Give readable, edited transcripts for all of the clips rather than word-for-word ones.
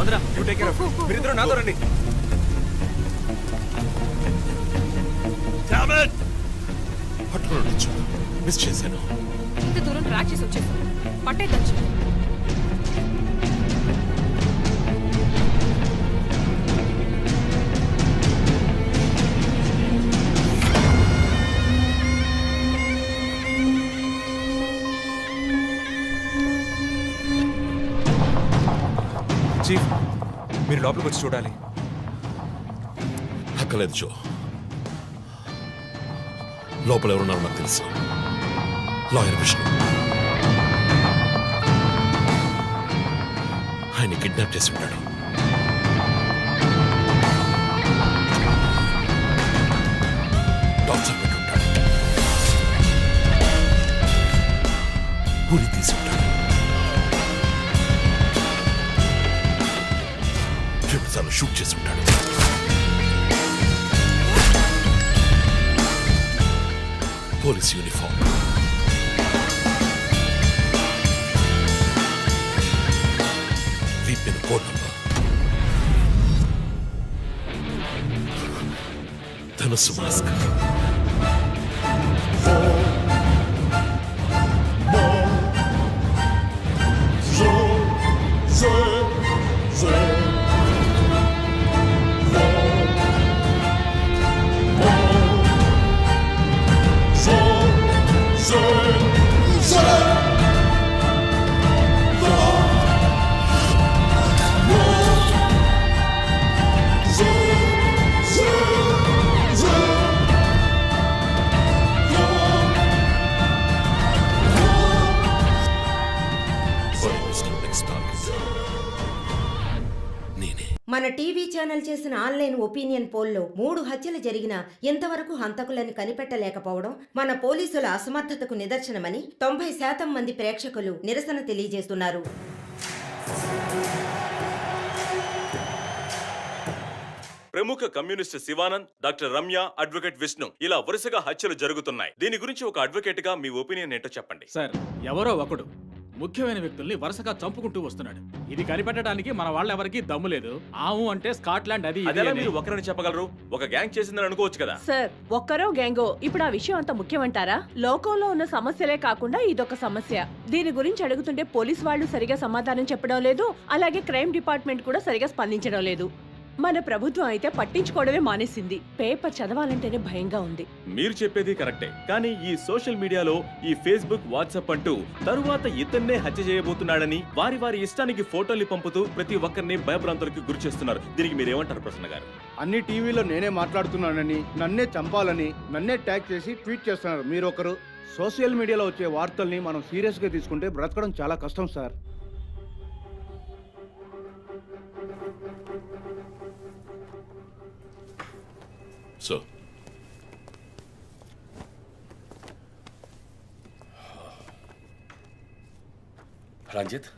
Vandana you take care of మీరిద్దరూ నాతో రండి. మిస్ చేశాను. ఇంత దూరం ట్రాక్ చేసి వచ్చేసాం. పట్టేద్దాం. చీఫ్ మీరు లోపలికి వచ్చి చూడాలి. అక్కలేదు జో, లోపల ఎవరున్నారో నాకు తెలుసు. లాయర్ విష్ణు. ఆయన కిడ్నాప్ చేసి ఉంటాడు. టార్చర్ పెట్టి ఉంటాడు. ఊరి తీసి ఉంటాడు. రెండుసార్లు షూట్ చేసి ఉంటాడు. పోలీస్ యూనిఫామ్, వీపిన కోడ్ నంబర్, ధనుసు మాస్క్. మన టీవీ ఛానల్ చేసిన ఆన్లైన్ ఒపీనియన్ పోల్లో 3 హత్యలు జరిగినా ఇంతవరకు హంతకులను కనిపెట్టలేకపోవడం మన పోలీసుల అసమర్థతకు నిదర్శనమని 90% మంది ప్రేక్షకులు నిరసన తెలియజేస్తున్నారు. ప్రముఖ communist Shivanand, doctor Ramya, advocate Vishnu ఇలా వరుసగా హత్యలు జరుగుతున్నాయి. దీని గురించి ఒక అడ్వకేట్ గా మీ ఒపీనియన్ ఏంటో చెప్పండి. సార్, ఎవరో ఒకడు ముఖ్యమైన వ్యక్తుల్ని వరుసగా చంపుకుంటూ వస్తున్నాడు. ఇది కనిపెట్టడానికి మన వాళ్ళెవరికి దమ్ము లేదు. ఆవు అంటే స్కాట్లాండ్ అది అదేలా మీరు ఒకరిని చెప్పగలరు? ఒక గ్యాంగ్ చేసిందని అనుకోవచ్చు కదా. సార్, ఒక్కరో గ్యాంగో ఇప్పుడు ఆ విషయం అంత ముఖ్యమంటారా? లోకంలో ఉన్న సమస్యలే కాకుండా ఇదొక సమస్య. దీని గురించి అడుగుతుంటే పోలీస్ వాళ్ళు సరిగా సమాధానం చెప్పడం లేదు, అలాగే క్రైమ్ డిపార్ట్మెంట్ కూడా సరిగా స్పందించడం లేదు. మన ప్రభుత్వం అయితే పట్టించుకోవడమే మానేసింది. పేపర్ చదవాలంటేనే భయంగా ఉంది. మీరు చెప్పేది కరెక్టే, కానీ ఈ సోషల్ మీడియాలో ఈ ఫేస్బుక్, వాట్సాప్ అంటూ తరువాత ఇతన్నే హత్య చేయబోతున్నాడని వారి వారి ఇష్టానికి ఫోటోలు పంపుతూ ప్రతి ఒక్కరిని భయభ్రాంతులకు గురి చేస్తున్నారు. దీనికి మీరేమంటారు ప్రసన్న గారు? అన్ని టీవీలో నేనే మాట్లాడుతున్నానని, నన్నే చంపాలని, నన్నే ట్యాగ్ చేసి ట్వీట్ చేస్తున్నారు మీరొకరు. సోషల్ మీడియాలో వచ్చే వార్తల్ని మనం సీరియస్ గా తీసుకుంటే బ్రతకడం చాలా కష్టం సార్. సో రంజిత్,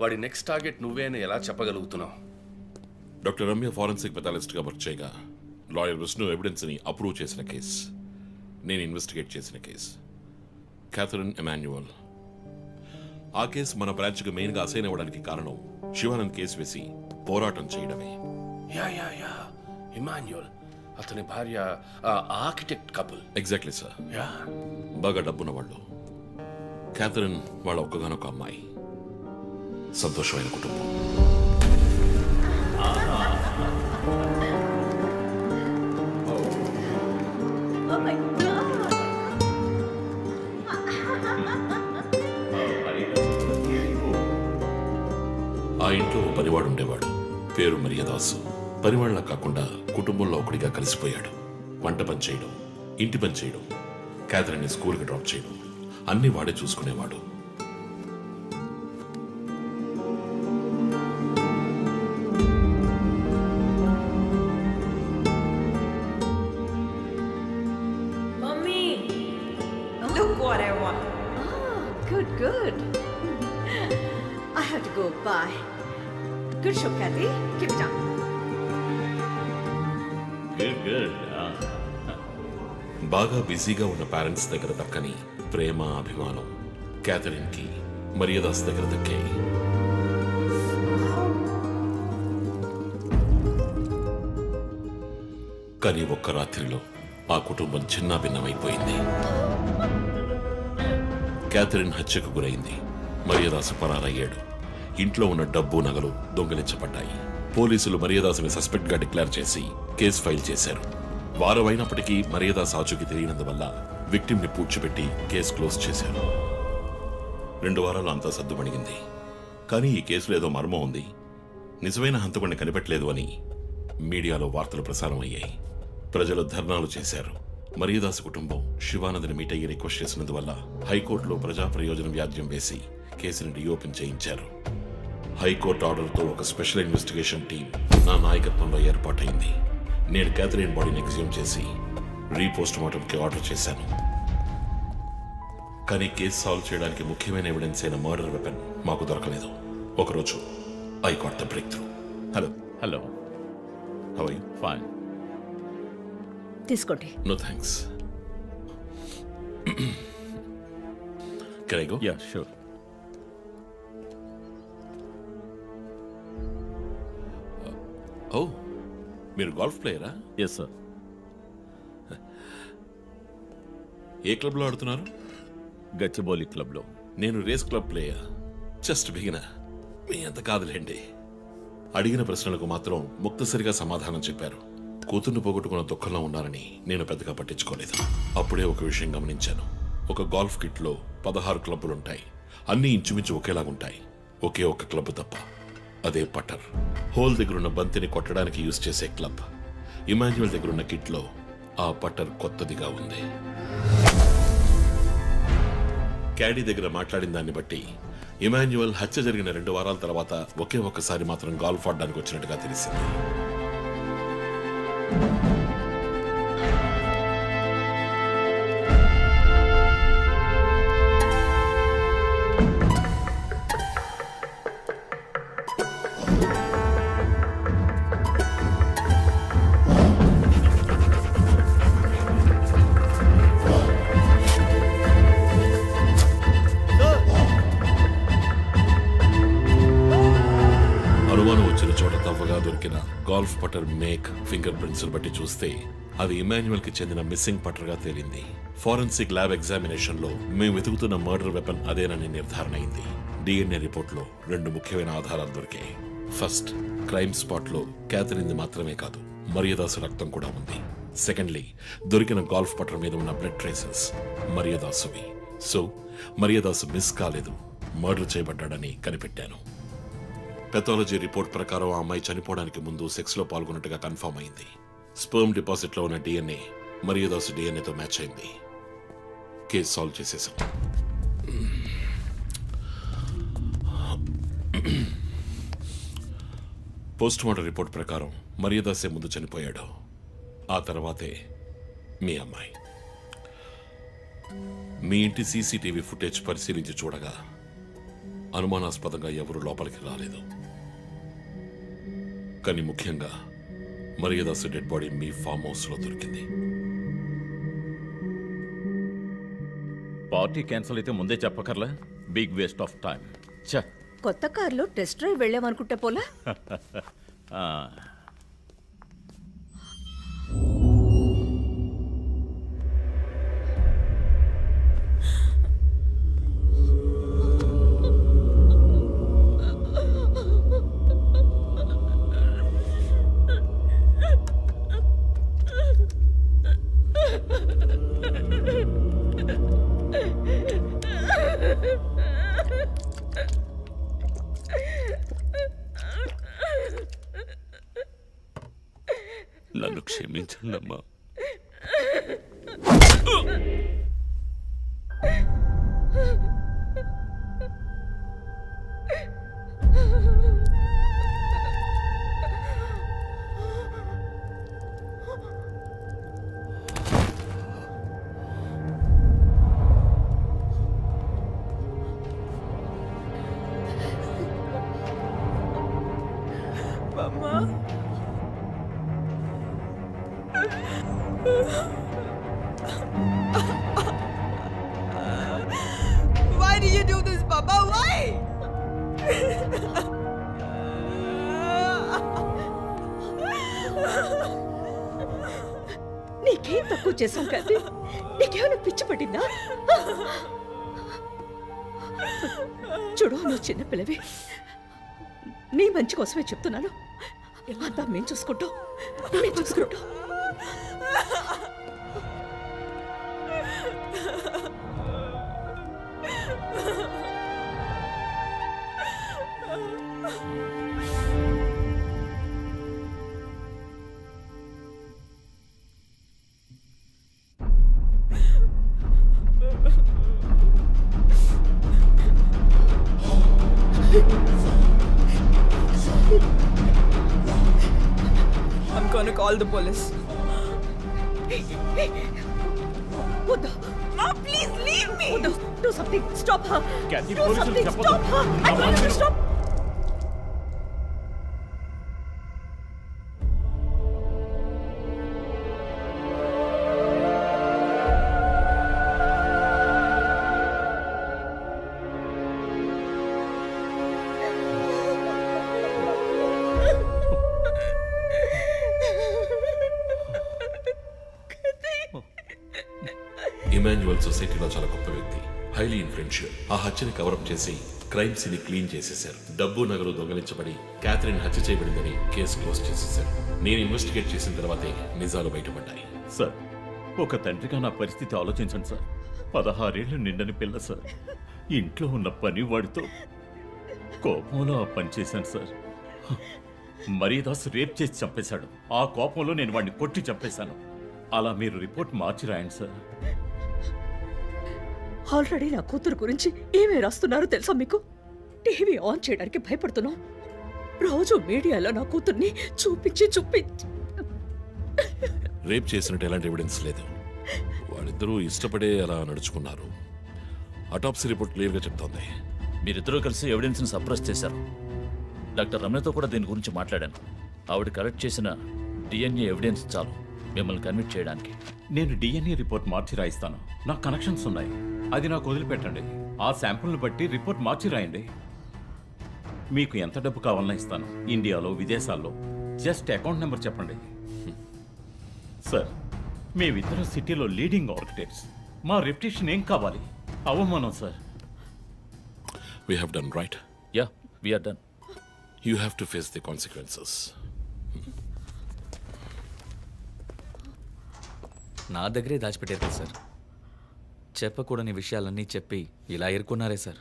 వాడి నెక్స్ట్ టార్గెట్ నువ్వే అని ఎలా చెప్పగలుగుతున్నావు? డాక్టర్ రమ్య ఫారెన్సిక్ పెథాలజిస్ట్గా వర్క్ చేయగా లాయర్ విష్ణు ఎవిడెన్స్ని అప్రూవ్ చేసిన కేస్, నేను ఇన్వెస్టిగేట్ చేసిన కేస్. Catherine Emmanuel. ఆ కేసు మన బ్రాంచ్కి మెయిన్గా అసైన్ అవ్వడానికి కారణం శివానంద్ కేసు వేసి పోరాటం చేయడమే. యా ఇమాన్యువల్, అతని భార్య ఆర్కిటెక్ట్ కపుల్. Exactly sir. బాగా డబ్బున్న వాళ్ళు. క్యాథరిన్ వాళ్ళ ఒక్కగానొక అమ్మాయి. సంతోషమైన కుటుంబం. ఆ ఇంట్లో పనివాడు ఉండేవాడు, పేరు మరియదాసు. పనివాళ్ళ కాకుండా కుటుంబంలో ఒకటిగా కలిసిపోయాడు. వంట పని చేయడం, ఇంటి పని చేయడం, క్యాథరిన్ని స్కూల్కి డ్రాప్ చేయడం అన్నీ వాడే చూసుకునేవాడు. Good. I have to go. Bye. Good show, Kathy. Keep it up. Good. బాగా బిజీగా ఉన్న పేరెంట్స్ దగ్గర దక్కని ప్రేమ, అభిమానం క్యాథరిన్ కి మరియదాస్ దగ్గర దక్కాయి. కానీ ఒక్క రాత్రిలో ఆ కుటుంబం చిన్నాభిన్నమైపోయింది. క్యాథరిన్ హత్యకు గురైంది. మరియదాసు పరారయ్యాడు. ఇంట్లో ఉన్న డబ్బు నగలు దొంగిలించబడ్డాయి. పోలీసులు మరియదాసుని సస్పెక్ట్ గా డిక్లేర్ చేసి కేసు ఫైల్ చేశారు. వారం అయినప్పటికీ మరియదాసు ఆచూకీ తెలియనందువల్ల విక్టిమ్ ని పూడ్చిపెట్టి కేసు క్లోజ్ చేశారు. 2 వారాలు అంతా సర్దుమణిగింది. కానీ ఈ కేసులో ఏదో మర్మం ఉంది, నిజమైన హంతకుడిని కనిపెట్టలేదు అని మీడియాలో వార్తలు ప్రసారం అయ్యాయి. ప్రజలు ధర్నాలు చేశారు. మరియదాసు కుటుంబం శివానందని మీట్ అయ్యి రిక్వెస్ట్ చేసినందువల్ల హైకోర్టులో ప్రజా ప్రయోజనం వ్యాజ్యం వేసి కేసుని రీఓపెన్ చేయించారు. హైకోర్టు ఆర్డర్తో ఒక స్పెషల్ ఇన్వెస్టిగేషన్ టీం నా నాయకత్వంలో ఏర్పాటైంది. నేను క్యాథరిన్ బాడీని ఎగ్జ్యూమ్ చేసి రీపోస్ట్ మార్టంకి ఆర్డర్ చేశాను. కానీ కేసు సాల్వ్ చేయడానికి ముఖ్యమైన ఎవిడెన్స్ అయిన మర్డర్ వెపన్ మాకు దొరకలేదు. ఒకరోజు I got the breakthrough. Hello hello, how are you? Fine. తీసుకోండి. No thanks. Can I go? Yeah, sure. Oh, మీరు గోల్ఫ్ ప్లేయరా? Yes sir. ఏ క్లబ్లో ఆడుతున్నారు? గచ్చిబౌలి క్లబ్లో. నేను race club player, just beginner. మీ అంత కాదులేండి. అడిగిన ప్రశ్నలకు మాత్రం ముక్తసరిగా సమాధానం చెప్పారు. కూతుర్ను పోగొట్టుకున్న దుఃఖంలో ఉన్నారని నేను పెద్దగా పట్టించుకోలేదు. అప్పుడే ఒక విషయం గమనించాను. ఒక గోల్ఫ్ కిట్లో 16 క్లబ్బులుంటాయి. అన్నీ ఇంచుమించు ఒకేలాగుంటాయి. ఒకే ఒక్క క్లబ్ తప్ప, అదే పట్టర్. హోల్ దగ్గరున్న బంతిని కొట్టడానికి యూజ్ చేసే క్లబ్. ఇమాన్యువల్ దగ్గరున్న కిట్లో ఆ పట్టర్ కొత్తదిగా ఉంది. క్యాడీ దగ్గర మాట్లాడిన దాన్ని బట్టి ఇమాన్యువల్ హత్య జరిగిన 2 వారాల తర్వాత ఒకే ఒక్కసారి మాత్రం గాల్ఫ్ ఆడడానికి వచ్చినట్టుగా తెలిసింది. అనుమానం వచ్చిన చోట తవ్వగా దొరికిన గాల్ఫ్ పటర్ మేక్ ఫింగర్ ప్రింట్స్ బట్టి చూస్తే అది ఇమాన్యువల్ కి చెందిన మిస్సింగ్ పటర్ గా తేలింది. ఫోరెన్సిక్ ల్యాబ్ ఎగ్జామినేషన్ లో మేము వెతుకుతున్న మర్డర్ వెపన్ అదేనని నిర్ధారణ అయింది. డిఎన్ఏ రిపోర్ట్ లో 2 ముఖ్యమైన ఆధారాలు దొరికాయి. ఫస్ట్, క్రైమ్ స్పాట్ లో క్యాథరిన్ మాత్రమే కాదు, మరియదాసు రక్తం కూడా ఉంది. సెకండ్లీ, దొరికిన గాల్ఫ్ పటర్ మీద ఉన్న బ్లడ్ ట్రేసెస్ మరియదాసువి. సో మరియదాసు మిస్ కాలేదు, మర్డర్ చేయబడ్డాడని కనిపెట్టాను. పెథాలజీ రిపోర్ట్ ప్రకారం ఆ అమ్మాయి చనిపోవడానికి ముందు సెక్స్ లో పాల్గొన్నట్టుగా కన్ఫర్మ్ అయింది. స్పర్మ్ డిపాజిట్ లో ఉన్న డిఎన్ఏ మరియదాసు డిఎన్ఏతో మ్యాచ్ అయింది. కేసు సాల్వ్ చేసేసాం. పోస్ట్ మార్టం రిపోర్ట్ ప్రకారం మరియదాసే ముందు చనిపోయాడు. ఆ తర్వాతే మీ అమ్మాయి. మీ ఇంటి సీసీటీవీ ఫుటేజ్ పరిశీలించి చూడగా అనుమానాస్పదంగా ఎవరూ లోపలికి రాలేదు. కానీ ముఖ్యంగా మరియదాసు డెడ్ బాడీ మీ ఫామ్ హౌస్ లో దొరికింది. పార్టీ క్యాన్సిల్ అయితే ముందే చెప్పకర్లా? Big waste of time. ఛ! కొత్త కారులో టెస్ట్ డ్రైవ్ వెళ్ళామనుకుంటే పోలా? ఆ, నన్ను క్షమించండి అమ్మా. Why do you do this, Papa? Why? తక్కువ చేశాం కానీ నీకేమైనా పిచ్చి పట్టిందా? చూడు, నువ్వు చిన్నపిల్లవి. నీ మంచి కోసమే చెప్తున్నాను. అంతా మేము చూసుకుంటాం. I'm gonna call the police. వద్దు. Mom, please leave me. వద్దు. Do something. Stop her. Kathy, Do పోలీసులు something. చెప్పొద్దు. Stop her. I told you to stop. Emmanuel సొసైటీలో చాలా గొప్ప వ్యక్తి, హైలీ ఇన్ఫ్లుయెన్షియల్. ఆ హత్యని కవరప్ చేసి క్రైమ్ సీన్ క్లీన్ చేసేశారు. డబ్బు నగలు దొంగలించబడి క్యాథరిన్ హత్య చేయబడిందని కేసు క్లోజ్ చేసేశారు. నేను ఇన్వెస్టిగేట్ చేసిన తర్వాతే నిజాలు బయటపడ్డాయి. సార్, ఒక తండ్రిగా నా పరిస్థితి ఆలోచించండి సార్. 16 ఏళ్ళు నిండని పిల్ల సార్. ఇంట్లో ఉన్న పని వాడితో కోపంలో ఆ పని చేశాను సార్. మరీదాస్ రేప్ చేసి చంపేశాడు. ఆ కోపంలో నేను వాడిని కొట్టి చంపేశాను. అలా మీరు రిపోర్ట్ మార్చి రాయండి సార్. ఆల్రెడీ నా కూతురు గురించి ఏమేమి రాస్తున్నారో తెలుసా మీకు? టీవీ ఆన్ చేయడానికి భయపడుతున్నాం. రోజు మీడియాలో నా కూతుర్ని చూపించి రేప్ చేసినట్టు ఎలాంటి ఎవిడెన్స్ లేదు. వాళ్ళిద్దరూ ఇష్టపడే అలా నడుచుకున్నారు. అటాప్సీ రిపోర్ట్ క్లియర్గా చెప్తోంది. మీరిద్దరూ కలిసి ఎవిడెన్స్ని సప్రెస్ చేశారు. డాక్టర్ రమ్యతో కూడా దీని గురించి మాట్లాడాను. ఆవిడ కలెక్ట్ చేసిన డిఎన్ఏ ఎవిడెన్స్ చాలు మిమ్మల్ని కన్విట్ చేయడానికి. నేను డిఎన్ఏ రిపోర్ట్ మార్చి రాయిస్తాను. నాకు కనెక్షన్స్ ఉన్నాయి. అది నాకు వదిలిపెట్టండి. ఆ శాంపుల్ని బట్టి రిపోర్ట్ మార్చి రాయండి. మీకు ఎంత డబ్బు కావాలన్నా ఇస్తాను. ఇండియాలో, విదేశాల్లో. జస్ట్ అకౌంట్ నెంబర్ చెప్పండి. సార్, మేమిద్దరం సిటీలో లీడింగ్ ఆర్కిటెక్ట్స్. మా రెప్యుటేషన్ ఏం కావాలి? అవమానం sir. We have done right. Yeah, we're done. You have to face the consequences. నా దగ్గరే దాచిపెట్టారు కదా సార్. చెప్పకూడని విషయాలన్నీ చెప్పి ఇలా ఇరుక్కున్నారే సార్.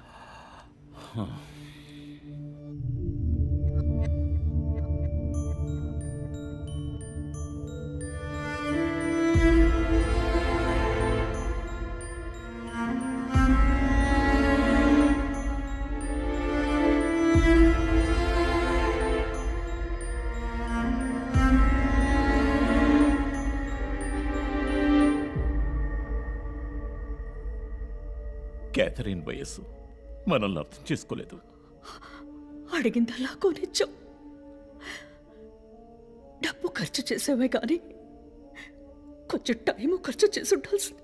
క్యాథరిన్ వయస్సు మనల్ని అర్థం చేసుకోలేదు. అడిగిందల్లా కొనిచ్చాం. డబ్బు ఖర్చు చేసామే కానీ కొంచెం టైము ఖర్చు చేసి ఉండాల్సింది.